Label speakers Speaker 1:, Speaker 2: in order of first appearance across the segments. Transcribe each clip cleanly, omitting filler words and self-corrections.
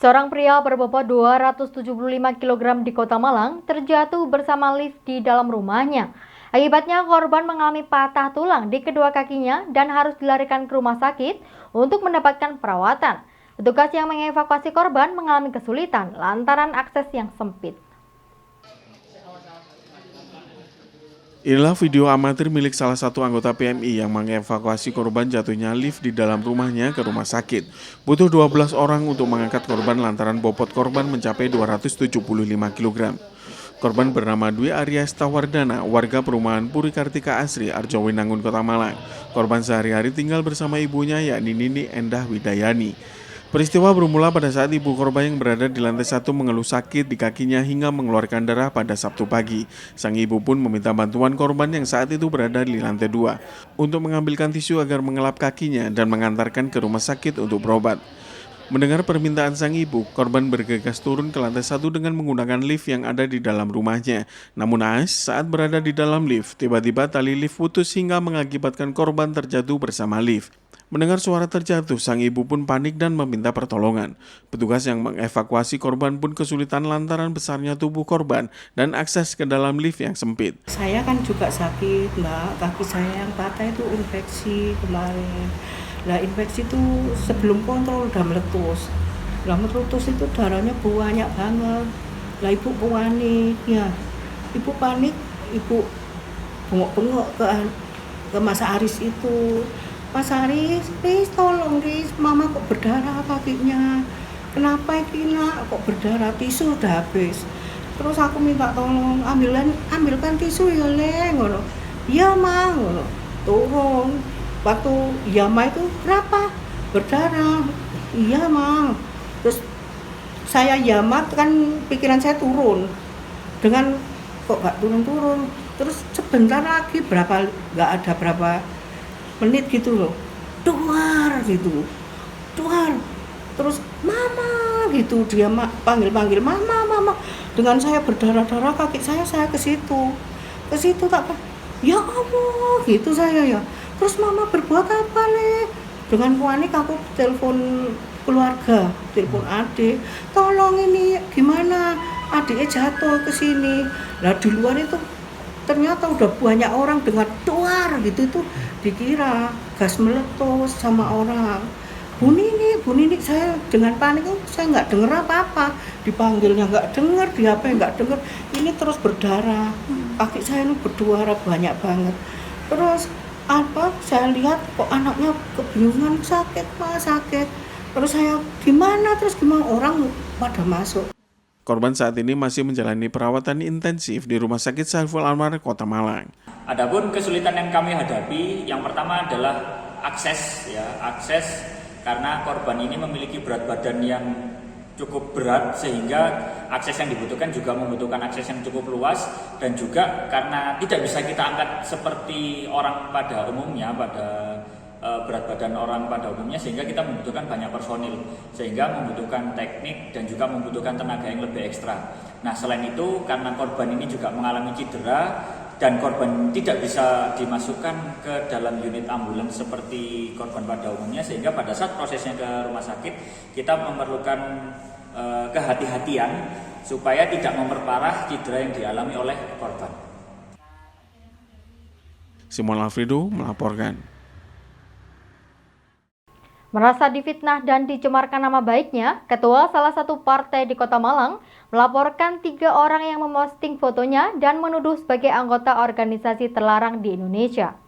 Speaker 1: Seorang pria berbobot 275 kg di Kota Malang terjatuh bersama lift di dalam rumahnya. Akibatnya korban mengalami patah tulang di kedua kakinya dan harus dilarikan ke rumah sakit untuk mendapatkan perawatan. Petugas yang mengevakuasi korban mengalami kesulitan lantaran akses yang sempit.
Speaker 2: Inilah video amatir milik salah satu anggota PMI yang mengevakuasi korban jatuhnya lift di dalam rumahnya ke rumah sakit. Butuh 12 orang untuk mengangkat korban lantaran bobot korban mencapai 275 kg. Korban bernama Dwi Arya Stawardana, warga perumahan Puri Kartika Asri, Arjowinangun, Kota Malang. Korban sehari-hari tinggal bersama ibunya yakni Nini Endah Widayani. Peristiwa bermula pada saat ibu korban yang berada di lantai 1 mengeluh sakit di kakinya hingga mengeluarkan darah pada Sabtu pagi. Sang ibu pun meminta bantuan korban yang saat itu berada di lantai 2 untuk mengambilkan tisu agar mengelap kakinya dan mengantarkan ke rumah sakit untuk berobat. Mendengar permintaan sang ibu, korban bergegas turun ke lantai 1 dengan menggunakan lift yang ada di dalam rumahnya. Namun naas, saat berada di dalam lift, tiba-tiba tali lift putus hingga mengakibatkan korban terjatuh bersama lift. Mendengar suara terjatuh, sang ibu pun panik dan meminta pertolongan. Petugas yang mengevakuasi korban pun kesulitan lantaran besarnya tubuh korban dan akses ke dalam lift yang sempit.
Speaker 3: Saya kan juga sakit, Mbak. Kaki saya yang patah itu infeksi kemarin. Nah, infeksi itu sebelum kontrol udah meletus. Nah, meletus itu darahnya banyak banget. Lah, ibu panik, ya. Ibu panik, ibu bengok-bengok ke Mas Aris itu. Mas Aris, please tolong, Riz, mama kok berdarah kakinya. Kenapa ini nak kok berdarah, tisu udah habis. Terus aku minta tolong, ambilkan tisu ya, Leng, ngono. Iya, Ma, ngono. Turun. Waktu iya, Ma itu kenapa? Berdarah. Iya, Ma. Terus saya iya, Ma, kan pikiran saya turun. Dengan kok gak turun-turun. Terus sebentar lagi gak ada berapa menit gitu loh, duar gitu, duar, terus mama gitu, dia panggil mama, dengan saya berdarah-darah kaki saya ke situ tak, ya Allah gitu saya ya, terus mama berbuat apa nih? Dengan panik aku telepon keluarga, telepon adik, tolong ini gimana, adiknya jatuh ke sini. Nah di luar itu ternyata udah banyak orang dengar duar gitu, itu dikira gas meletus sama orang. Bu Nini, saya dengan panik saya nggak dengar apa-apa, dipanggilnya nggak dengar, di HP nggak dengar, ini terus berdarah, kaki saya ini berdarah banyak banget. Terus saya lihat kok anaknya kebingungan, sakit Pak, sakit. Terus saya gimana orang pada masuk.
Speaker 2: Korban saat ini masih menjalani perawatan intensif di Rumah Sakit Saiful Anwar, Kota Malang.
Speaker 4: Adapun kesulitan yang kami hadapi, yang pertama adalah akses karena korban ini memiliki berat badan yang cukup berat sehingga akses yang dibutuhkan juga membutuhkan akses yang cukup luas, dan juga karena tidak bisa kita angkat seperti orang pada umumnya, berat badan orang pada umumnya, sehingga kita membutuhkan banyak personil, sehingga membutuhkan teknik dan juga membutuhkan tenaga yang lebih ekstra. Nah, selain itu karena korban ini juga mengalami cedera dan korban tidak bisa dimasukkan ke dalam unit ambulans seperti korban pada umumnya, sehingga pada saat prosesnya ke rumah sakit kita memerlukan kehati-hatian supaya tidak memperparah cedera yang dialami oleh korban.
Speaker 2: Simon Alfredo melaporkan.
Speaker 1: Merasa difitnah dan dicemarkan nama baiknya, ketua salah satu partai di Kota Malang melaporkan 3 orang yang memposting fotonya dan menuduh sebagai anggota organisasi terlarang di Indonesia.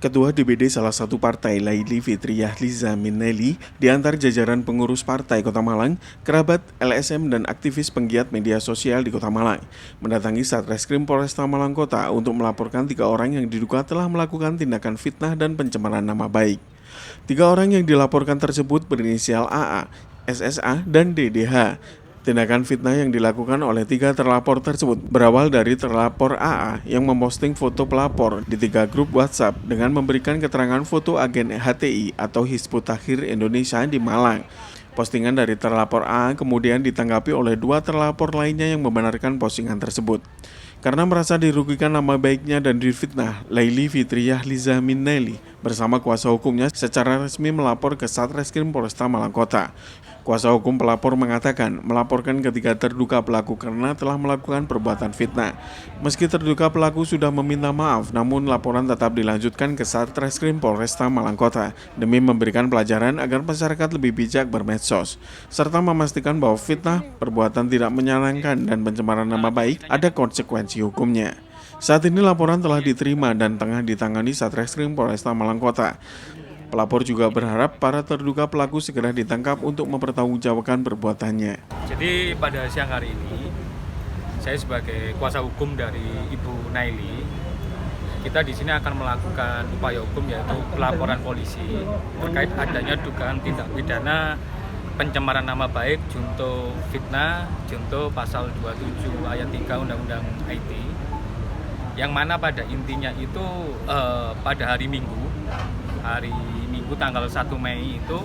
Speaker 2: Ketua DPD salah satu partai, Laili Fitriyah Liza Minelli, diantar jajaran pengurus partai Kota Malang, kerabat, LSM, dan aktivis penggiat media sosial di Kota Malang, mendatangi Satreskrim Polresta Malang Kota untuk melaporkan 3 orang yang diduga telah melakukan tindakan fitnah dan pencemaran nama baik. 3 orang yang dilaporkan tersebut berinisial AA, SSA, dan DDH. Tindakan fitnah yang dilakukan oleh 3 terlapor tersebut berawal dari terlapor AA yang memposting foto pelapor di 3 grup WhatsApp dengan memberikan keterangan foto agen HTI atau Hizbut Tahrir Indonesia di Malang. Postingan dari terlapor AA kemudian ditanggapi oleh 2 terlapor lainnya yang membenarkan postingan tersebut. Karena merasa dirugikan nama baiknya dan difitnah, Laili Fitriyah Liza Minelli bersama kuasa hukumnya secara resmi melapor ke Satreskrim Polresta Malang Kota. Kuasa hukum pelapor mengatakan melaporkan ketiga terduga pelaku karena telah melakukan perbuatan fitnah. Meski terduga pelaku sudah meminta maaf, namun laporan tetap dilanjutkan ke Satreskrim Polresta Malang Kota demi memberikan pelajaran agar masyarakat lebih bijak bermedsos, serta memastikan bahwa fitnah, perbuatan tidak menyenangkan dan pencemaran nama baik ada konsekuensi hukumnya. Saat ini laporan telah diterima dan tengah ditangani Satreskrim Polresta Malang Kota. Pelapor juga berharap para terduga pelaku segera ditangkap untuk mempertanggungjawabkan perbuatannya.
Speaker 5: Jadi pada siang hari ini, saya sebagai kuasa hukum dari Ibu Naili, kita di sini akan melakukan upaya hukum yaitu pelaporan polisi terkait adanya dugaan tindak pidana pencemaran nama baik junto fitnah, junto pasal 27 ayat 3 Undang-Undang IT, yang mana pada intinya itu pada hari Minggu tanggal 1 Mei itu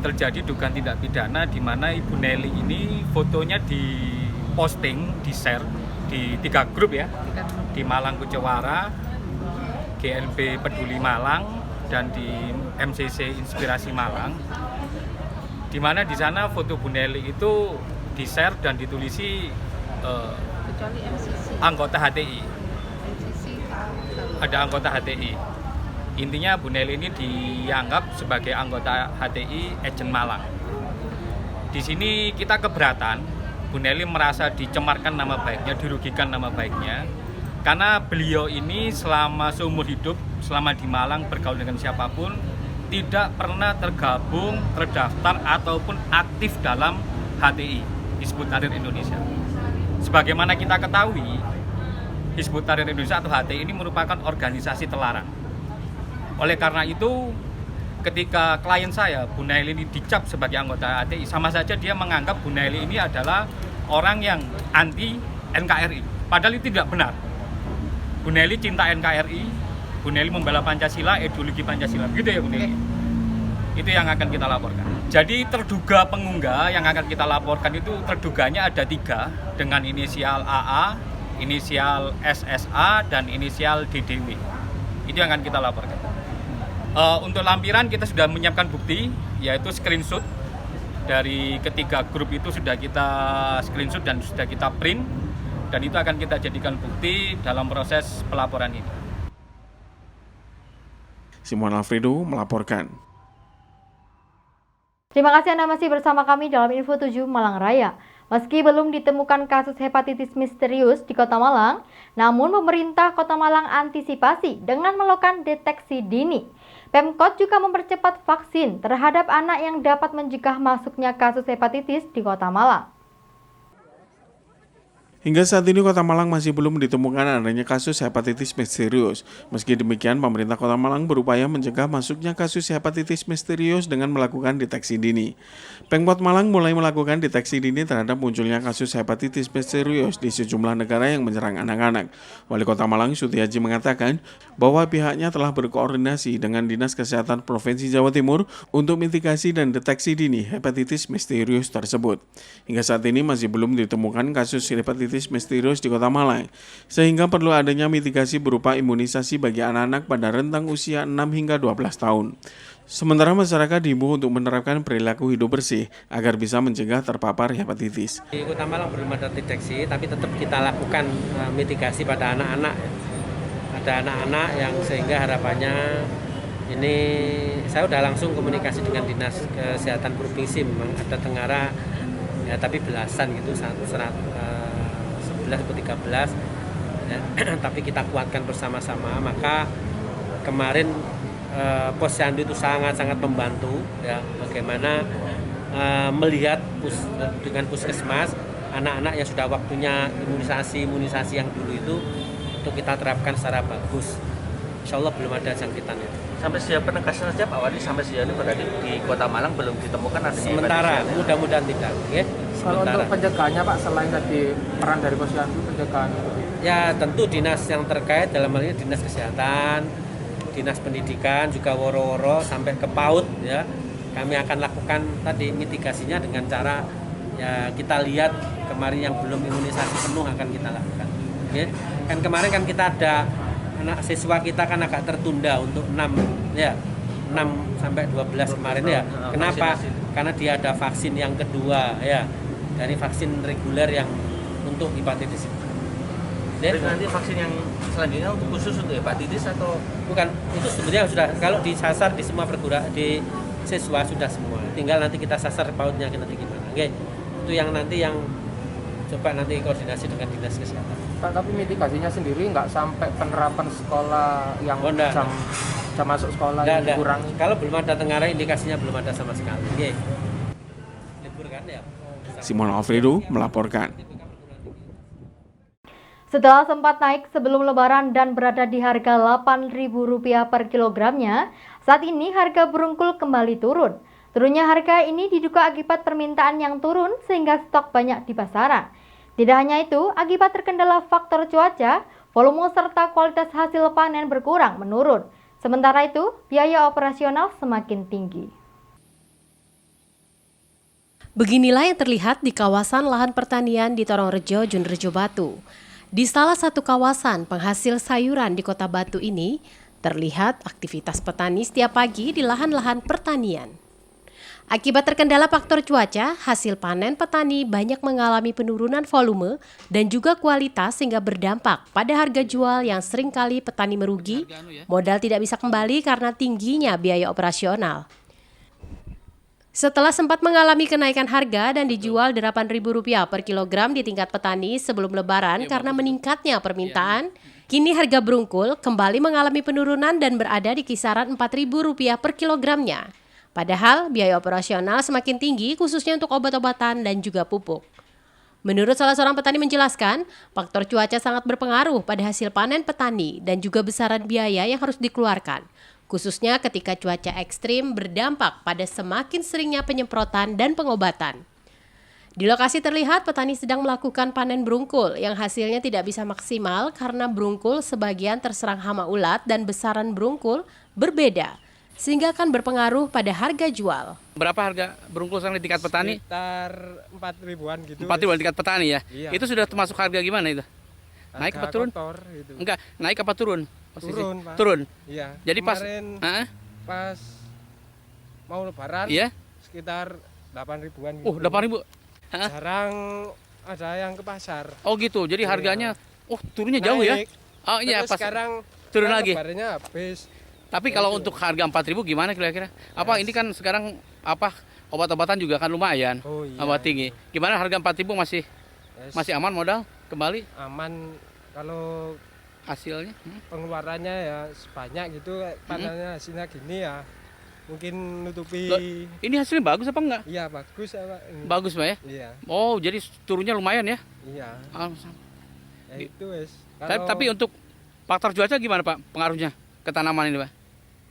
Speaker 5: terjadi dugaan tindak pidana di mana Ibu Nelly ini fotonya diposting, di-share di 3 grup ya, di Malang Kucewara, GNB Peduli Malang, dan di MCC Inspirasi Malang, di mana di sana foto Bu Nelly itu di-share dan ditulisi anggota HTI. Ada anggota HTI. Intinya Bu Nelly ini dianggap sebagai anggota HTI Agent Malang. Di sini kita keberatan, Bu Nelly merasa dicemarkan nama baiknya, dirugikan nama baiknya, karena beliau ini selama seumur hidup, selama di Malang bergaul dengan siapapun, tidak pernah tergabung, terdaftar ataupun aktif dalam HTI, Hizbut Tahrir Indonesia. Sebagaimana kita ketahui, Hizbut Tahrir Indonesia atau HTI ini merupakan organisasi terlarang. Oleh karena itu, ketika klien saya, Bu Naili ini dicap sebagai anggota HTI, sama saja dia menganggap Bu Naili ini adalah orang yang anti NKRI. Padahal itu tidak benar. Bu Naili cinta NKRI, Bu Naili membela Pancasila, ideologi Pancasila. Begitu ya Bu Naili? Itu yang akan kita laporkan. Jadi terduga pengunggah yang akan kita laporkan itu terduganya ada 3 dengan inisial AA, inisial SSA, dan inisial DDW. Itu yang akan kita laporkan. Untuk lampiran kita sudah menyiapkan bukti, yaitu screenshot dari ketiga grup itu sudah kita screenshot dan sudah kita print, dan itu akan kita jadikan bukti dalam proses pelaporan ini.
Speaker 2: Simon Alfredo melaporkan.
Speaker 1: Terima kasih Anda masih bersama kami dalam Info 7 Malang Raya. Meski belum ditemukan kasus hepatitis misterius di Kota Malang, namun pemerintah Kota Malang antisipasi dengan melakukan deteksi dini. Pemkot juga mempercepat vaksin terhadap anak yang dapat mencegah masuknya kasus hepatitis di Kota Malang.
Speaker 2: Hingga saat ini Kota Malang masih belum ditemukan adanya kasus hepatitis misterius. Meski demikian, pemerintah Kota Malang berupaya mencegah masuknya kasus hepatitis misterius dengan melakukan deteksi dini. Pemkot Malang mulai melakukan deteksi dini terhadap munculnya kasus hepatitis misterius di sejumlah negara yang menyerang anak-anak. Wali Kota Malang Sutiaji mengatakan bahwa pihaknya telah berkoordinasi dengan Dinas Kesehatan Provinsi Jawa Timur untuk mitigasi dan deteksi dini hepatitis misterius tersebut. Hingga saat ini masih belum ditemukan kasus hepatitis misterius di Kota Malang, sehingga perlu adanya mitigasi berupa imunisasi bagi anak-anak pada rentang usia 6 hingga 12 tahun. Sementara masyarakat diimbau untuk menerapkan perilaku hidup bersih agar bisa mencegah terpapar hepatitis.
Speaker 6: Di Kota Malang belum ada deteksi, tapi tetap kita lakukan mitigasi pada anak-anak. Ada anak-anak yang sehingga harapannya ini saya sudah langsung komunikasi dengan Dinas Kesehatan Provinsi, memang ada Tengara ya, tapi belasan gitu, 11 atau 13 ya, tapi kita kuatkan bersama-sama. Maka kemarin Posyandu itu sangat-sangat membantu ya, bagaimana melihat dengan puskesmas anak-anak yang sudah waktunya imunisasi yang dulu itu untuk kita terapkan secara bagus. Insya Allah belum ada jangkitan itu.
Speaker 7: Sampai sejauh penegasan saja Pak Wali, sampai sejauh ini berarti di Kota Malang belum ditemukan adanya
Speaker 6: sementara, mudah-mudahan tidak ya.
Speaker 8: Kalau untuk pencegahannya Pak, selain tadi peran dari Posyandu, pencegahan
Speaker 6: ya tentu dinas yang terkait, dalam hal ini Dinas Kesehatan, Dinas Pendidikan, juga woro-woro sampai ke PAUD ya. Kami akan lakukan tadi mitigasinya dengan cara ya kita lihat kemarin yang belum imunisasi penuh akan kita lakukan. Ya. Kan kemarin kan kita ada anak siswa kita kan agak tertunda untuk 6 sampai 12 kemarin ya. Kenapa? Karena dia ada vaksin yang kedua ya, dari vaksin reguler yang untuk hepatitis.
Speaker 7: Jadi nanti vaksin yang selanjutnya untuk khusus untuk hepatitis atau
Speaker 6: bukan, itu sebenarnya sudah, kalau disasar di semua perguruan di siswa sudah semua. Tinggal nanti kita sasar pautnya nanti gimana. Oke. Itu yang nanti yang coba nanti koordinasi dengan dinas kesehatan.
Speaker 8: Pak, tapi mitigasinya sendiri nggak sampai penerapan sekolah yang jam masuk sekolah yang dikurangi?
Speaker 6: Kalau belum ada Tenggarang, indikasinya belum ada sama sekali. Oke. Libur kan ya?
Speaker 2: Simon Alfredo melaporkan.
Speaker 1: Setelah sempat naik sebelum Lebaran dan berada di harga Rp8.000 per kilogramnya, saat ini harga berungkul kembali turun. Turunnya harga ini diduga akibat permintaan yang turun sehingga stok banyak di pasaran. Tidak hanya itu, akibat terkendala faktor cuaca, volume serta kualitas hasil panen berkurang menurun. Sementara itu, biaya operasional semakin tinggi.
Speaker 9: Beginilah yang terlihat di kawasan lahan pertanian di Torongrejo, Junrejo Batu. Di salah satu kawasan penghasil sayuran di Kota Batu ini, terlihat aktivitas petani setiap pagi di lahan-lahan pertanian. Akibat terkendala faktor cuaca, hasil panen petani banyak mengalami penurunan volume dan juga kualitas sehingga berdampak pada harga jual yang seringkali petani merugi, modal tidak bisa kembali karena tingginya biaya operasional. Setelah sempat mengalami kenaikan harga dan dijual Rp8.000 per kilogram di tingkat petani sebelum Lebaran karena meningkatnya permintaan, kini harga berungkul kembali mengalami penurunan dan berada di kisaran Rp4.000 per kilogramnya. Padahal biaya operasional semakin tinggi khususnya untuk obat-obatan dan juga pupuk. Menurut salah seorang petani menjelaskan, faktor cuaca sangat berpengaruh pada hasil panen petani dan juga besaran biaya yang harus dikeluarkan. Khususnya ketika cuaca ekstrim berdampak pada semakin seringnya penyemprotan dan pengobatan. Di lokasi terlihat petani sedang melakukan panen berungkul yang hasilnya tidak bisa maksimal karena berungkul sebagian terserang hama ulat dan besaran berungkul berbeda, sehingga akan berpengaruh pada harga jual.
Speaker 10: Berapa harga berungkul sekarang di tingkat petani?
Speaker 11: Sekitar 4.000-an gitu.
Speaker 10: 4.000-an tingkat petani ya?
Speaker 11: Iya.
Speaker 10: Itu sudah termasuk harga gimana itu? Naik apa turun?
Speaker 11: Kotor, gitu.
Speaker 10: Enggak, naik apa turun? Posisi?
Speaker 11: Turun, Pak.
Speaker 10: Turun?
Speaker 11: Iya.
Speaker 10: Jadi
Speaker 11: kemarin pas mau Lebaran
Speaker 10: iya?
Speaker 11: sekitar 8.000-an gitu.
Speaker 10: 8.000?
Speaker 11: Jarang ada yang ke pasar.
Speaker 10: Oh gitu, jadi harganya turunnya
Speaker 11: naik.
Speaker 10: Jauh ya? Oh iya,
Speaker 11: Terus
Speaker 10: pas
Speaker 11: sekarang
Speaker 10: turun lagi?
Speaker 11: Lebarannya habis.
Speaker 10: Tapi kalau untuk harga 4.000 gimana kira-kira? Apa ini kan sekarang obat-obatan juga kan lumayan, tinggi. Gimana harga 4.000 masih aman modal kembali?
Speaker 11: Aman kalau
Speaker 10: hasilnya
Speaker 11: pengeluarannya ya sebanyak gitu, panennya hasilnya gini ya mungkin nutupi.
Speaker 10: Ini hasilnya bagus apa enggak?
Speaker 11: Iya bagus ya Pak.
Speaker 10: Bagus Pak ya?
Speaker 11: Iya.
Speaker 10: Oh jadi turunnya lumayan ya?
Speaker 11: Iya. Ya itu wes.
Speaker 10: Tapi untuk faktor cuaca gimana Pak pengaruhnya ke tanaman ini Pak?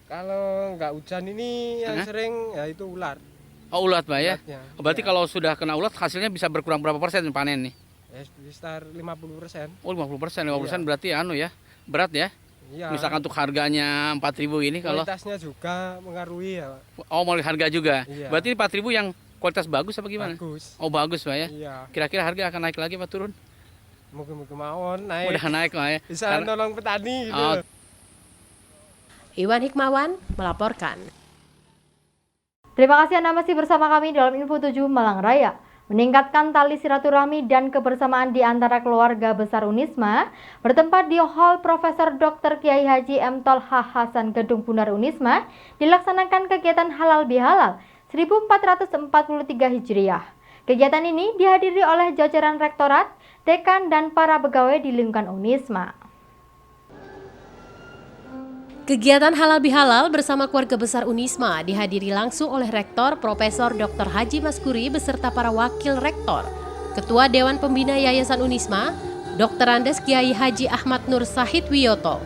Speaker 11: Kalau nggak hujan ini yang sering ya itu ulat.
Speaker 10: Oh ulat Pak ya? Berarti
Speaker 11: iya.
Speaker 10: Kalau sudah kena ulat hasilnya bisa berkurang berapa persen panen nih?
Speaker 11: Ya sekitar 50%.
Speaker 10: Oh 50%, 50%
Speaker 11: iya.
Speaker 10: Berarti ya berat ya?
Speaker 11: Iya.
Speaker 10: Misalkan untuk harganya 4.000 ini kalau
Speaker 11: kualitasnya juga mengaruhi ya Pak.
Speaker 10: Oh mau harga juga?
Speaker 11: Iya.
Speaker 10: Berarti 4.000 yang kualitas bagus apa gimana?
Speaker 11: Bagus.
Speaker 10: Oh bagus Pak ya?
Speaker 11: Iya.
Speaker 10: Kira-kira harga akan naik lagi Pak turun?
Speaker 11: Mungkin mawon naik.
Speaker 10: Udah naik Pak ya?
Speaker 11: Bisa nolong petani gitu.
Speaker 9: Iwan Hikmawan melaporkan.
Speaker 1: Terima kasih Anda masih bersama kami dalam Info 7 Malang Raya. Meningkatkan tali silaturahmi dan kebersamaan di antara keluarga besar Unisma bertempat di Hall Profesor Dr. Kiai Haji M. Tolha Hasan Gedung Bundar Unisma dilaksanakan kegiatan halal bihalal 1443 Hijriah. Kegiatan ini dihadiri oleh jajaran rektorat, dekan, dan para pegawai di lingkungan Unisma.
Speaker 9: Kegiatan halal bihalal bersama keluarga besar Unisma dihadiri langsung oleh Rektor Profesor Dr. Haji Maskuri beserta para wakil rektor, Ketua Dewan Pembina Yayasan Unisma, Dr. Andes Kiai Haji Ahmad Nur Sahid Wiyoto,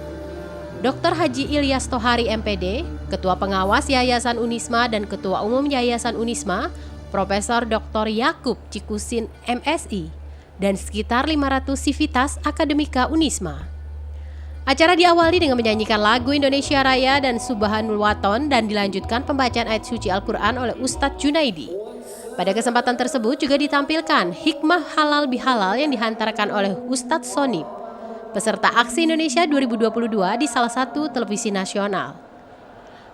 Speaker 9: Dr. Haji Ilyas Tohari MPD, Ketua Pengawas Yayasan Unisma dan Ketua Umum Yayasan Unisma, Profesor Dr. Yakub Cikusin MSI, dan sekitar 500 sivitas akademika Unisma. Acara diawali dengan menyanyikan lagu Indonesia Raya dan Subhanul Waton dan dilanjutkan pembacaan ayat suci Al-Quran oleh Ustadz Junaidi. Pada kesempatan tersebut juga ditampilkan hikmah halal bihalal yang dihantarkan oleh Ustadz Sonib. peserta Aksi Indonesia 2022 di salah satu televisi nasional.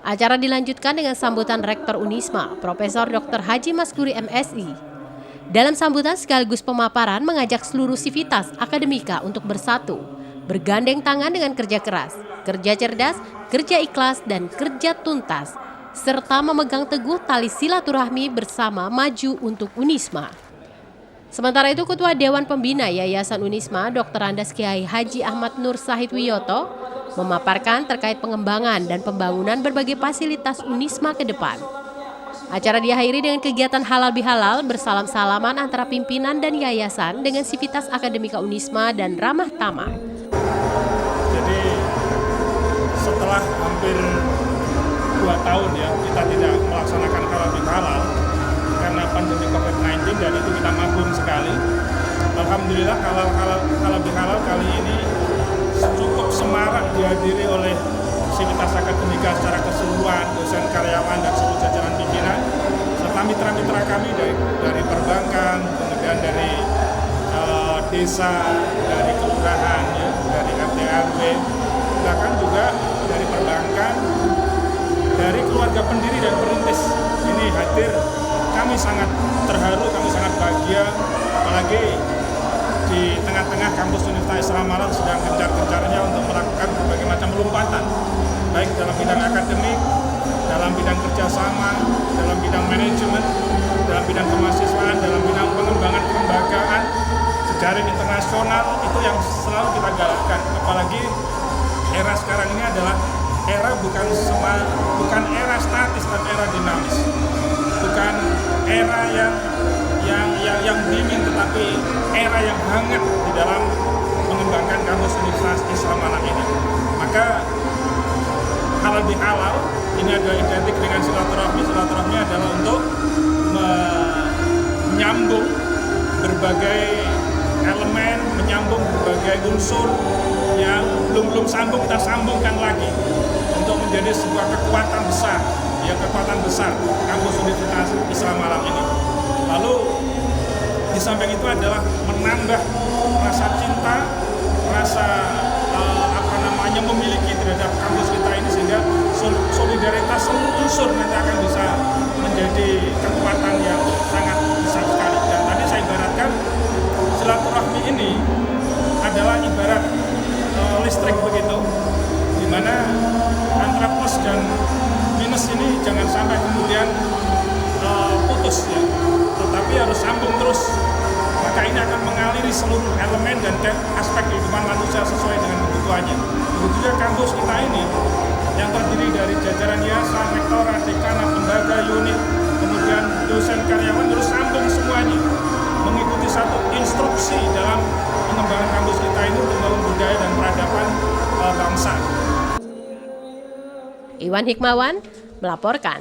Speaker 9: Acara dilanjutkan dengan sambutan Rektor Unisma, Profesor Dr. Haji Maskuri MSI. Dalam sambutan sekaligus pemaparan mengajak seluruh sivitas akademika untuk bersatu, bergandeng tangan dengan kerja keras, kerja cerdas, kerja ikhlas, dan kerja tuntas, serta memegang teguh tali silaturahmi bersama maju untuk Unisma. Sementara itu, Ketua Dewan Pembina Yayasan Unisma, Dr. Andes Kiai Haji Ahmad Nur Sahid Wiyoto, memaparkan terkait pengembangan dan pembangunan berbagai fasilitas Unisma ke depan. Acara diakhiri dengan kegiatan halal bihalal bersalam-salaman antara pimpinan dan yayasan dengan sivitas akademika Unisma dan ramah tamah.
Speaker 12: Jadi setelah hampir 2 tahun ya kita tidak melaksanakan halal bihalal karena pandemi COVID-19, dan itu kita maklum sekali. Alhamdulillah halal bihalal kali ini cukup semarak dihadiri oleh sivitas akademika secara keseluruhan, dosen, karyawan, dan seluruh jajaran pimpinan, serta mitra-mitra kami dari perbankan, kemudian dari desa, dari kelurahan, ya, dari RT RW, bahkan juga dari perbankan, dari keluarga pendiri dan perintis ini hadir. Kami sangat terharu, kami sangat bahagia, apalagi di tengah-tengah kampus Universitas Islam Malang sedang gencar-gencarnya untuk melakukan berbagai macam lompatan, baik dalam bidang akademik, dalam bidang kerjasama, dalam bidang manajemen, dalam bidang kemahasiswaan, dalam bidang pengembangan kelembagaan, jejaring internasional, itu yang selalu kita galakkan. Apalagi era sekarang ini adalah era bukan era statis, tapi era dinamis. Bukan era yang dingin, tetapi era yang hangat di dalam mengembangkan kampus Universitas Islam Malang ini. Maka halal bihalal ini adalah identik dengan silaturahmi. Silaturahmi adalah untuk menyambung berbagai elemen, menyambung berbagai unsur yang belum sambung, kita sambungkan lagi untuk menjadi sebuah kekuatan besar, ya, kekuatan besar kampus Universitas Islam Malang ini. Lalu di samping itu adalah menambah rasa cinta, rasa memiliki terhadap kampus kita ini, sehingga solidaritas seluruh unsur nanti akan bisa menjadi kekuatan yang sangat besar sekali. Dan tadi saya ibaratkan silaturahmi ini adalah ibarat listrik begitu, di mana antara plus dan minus ini jangan sampai kemudian putus ya, tetapi harus sambung terus. Maka ini akan mengaliri seluruh elemen dan aspek kehidupan manusia sesuai dengan kebutuhannya. Begitu juga kampus kita ini yang terdiri dari jajaran yayasan, rektorat, dekanat, lembaga, unit, kemudian dosen, karyawan, terus sambung semuanya mengikuti satu instruksi dalam pengembangan kampus kita ini untuk membangun budaya dan peradaban bangsa.
Speaker 9: Iwan Hikmawan melaporkan.